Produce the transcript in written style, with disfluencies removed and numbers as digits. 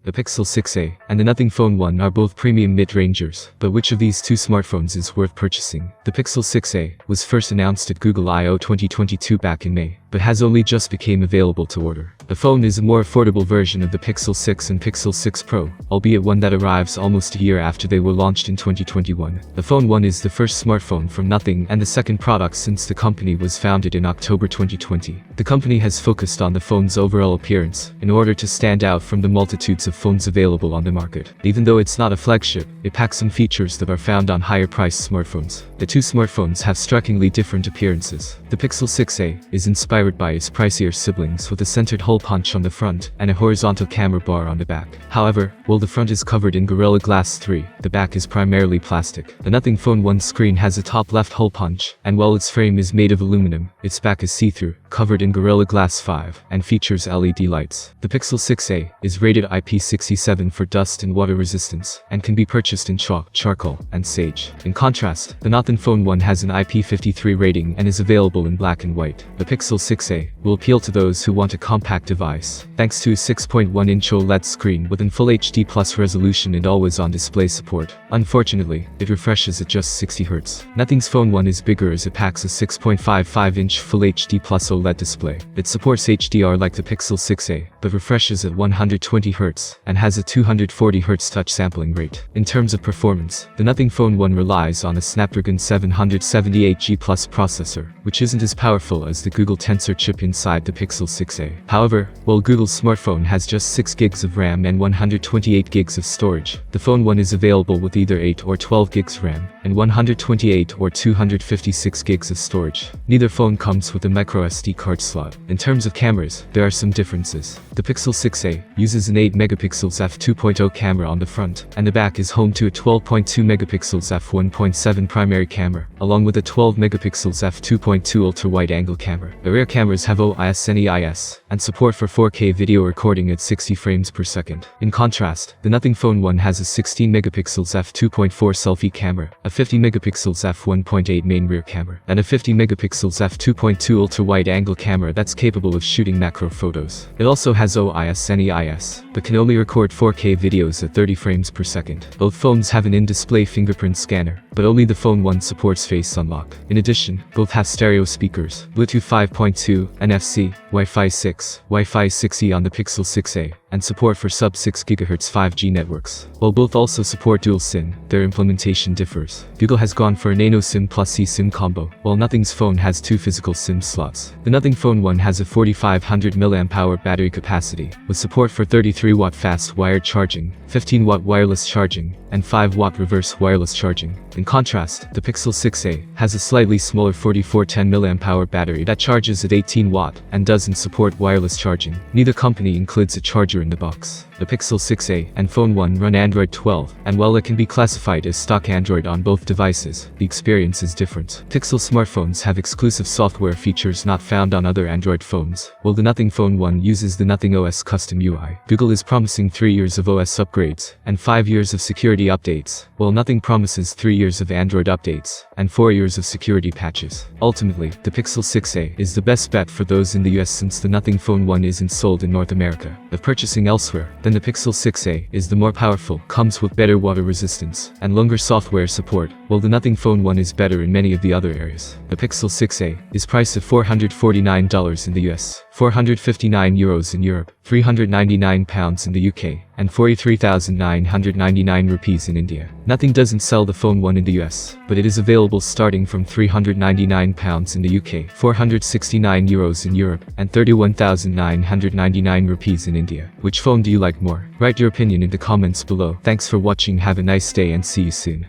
The Pixel 6a and the Nothing Phone 1 are both premium mid-rangers, but which of these two smartphones is worth purchasing? The Pixel 6a was first announced at Google I/O 2022 back in May, but has only just became available to order. The phone is a more affordable version of the Pixel 6 and Pixel 6 Pro, albeit one that arrives almost a year after they were launched in 2021. The Phone 1 is the first smartphone from Nothing and the second product since the company was founded in October 2020. The company has focused on the phone's overall appearance in order to stand out from the multitudes of phones available on the market. Even though it's not a flagship, it packs some features that are found on higher-priced smartphones. The two smartphones have strikingly different appearances. The Pixel 6a is inspired by its pricier siblings with a centered hole punch on the front and a horizontal camera bar on the back. However, while the front is covered in Gorilla Glass 3, the back is primarily plastic. The Nothing Phone 1 screen has a top left hole punch, and while its frame is made of aluminum, its back is see-through, covered in Gorilla Glass 5, and features LED lights. The Pixel 6a is rated IP67 for dust and water resistance, and can be purchased in chalk, charcoal, and sage. In contrast, the Nothing Phone 1 has an IP53 rating and is available in black and white. The Pixel 6a will appeal to those who want a compact device, thanks to a 6.1-inch OLED screen with an Full HD Plus resolution and always-on display support. Unfortunately, it refreshes at just 60 Hz. Nothing's Phone 1 is bigger as it packs a 6.55-inch Full HD Plus OLED display. It supports HDR like the Pixel 6a, but refreshes at 120 Hz and has a 240 Hz touch sampling rate. In terms of performance, the Nothing Phone 1 relies on a Snapdragon 778G Plus processor, which isn't as powerful as the Google Tensor chip inside the Pixel 6a. However, while Google's smartphone has just 6 GB of RAM and 128 GB of storage, the Phone 1 is available with either 8 or 12 GB RAM and 128 or 256 GB of storage. Neither phone comes with a microSD card slot. In terms of cameras, there are some differences. The Pixel 6a uses an 8-megapixel f2.0 camera on the front, and the back is home to a 12.2-megapixel f1.7 primary camera, along with a 12-megapixel f2.2 ultra-wide-angle camera. The rear cameras have OIS and EIS, and support for 4K video recording at 60 frames per second. In contrast, the Nothing Phone 1 has a 16-megapixel f2.4 selfie camera, a 50-megapixel f1.8 main rear camera, and a 50-megapixel f2.2 ultra-wide-angle camera that's capable of shooting macro photos. It also has OIS and EIS, but can only record 4K videos at 30 frames per second. Both phones have an in-display fingerprint scanner, but only the Phone 1 supports Face Unlock. In addition, both have stereo speakers, Bluetooth 5.2, NFC, Wi-Fi 6, Wi-Fi 6E on the Pixel 6a, and support for sub-6 GHz 5G networks. While both also support dual SIM, their implementation differs. Google has gone for a Nano SIM plus eSIM combo, while Nothing's phone has 2 physical SIM slots. The Nothing Phone 1 has a 4500 mAh battery capacity, with support for 33-watt fast wired charging, 15-watt wireless charging, and 5-watt reverse wireless charging. In contrast, the Pixel 6a has a slightly smaller 4410 mAh battery that charges at 18 watt and doesn't support wireless charging. Neither company includes a charger in the box. The Pixel 6a and Phone 1 run Android 12, and while it can be classified as stock Android on both devices, the experience is different. Pixel smartphones have exclusive software features not found on other Android phones, while the Nothing Phone 1 uses the Nothing OS custom UI. Google is promising 3 years of OS upgrades and 5 years of security updates, while Nothing promises 3 years of Android updates and 4 years of security patches. Ultimately, the Pixel 6a is the best bet for those in the US since the Nothing Phone 1 isn't sold in North America. If purchasing elsewhere, then the Pixel 6a is the more powerful, comes with better water resistance, and longer software support, while the Nothing Phone 1 is better in many of the other areas. The Pixel 6a is priced at $449 in the US, €459 in Europe, £399 in the UK, and 43,999 rupees in India. Nothing doesn't sell the Phone 1 in the US, but it is available starting from £399 in the UK, €469 in Europe, and 31,999 rupees in India. Which phone do you like more? Write your opinion in the comments below. Thanks for watching, have a nice day and see you soon.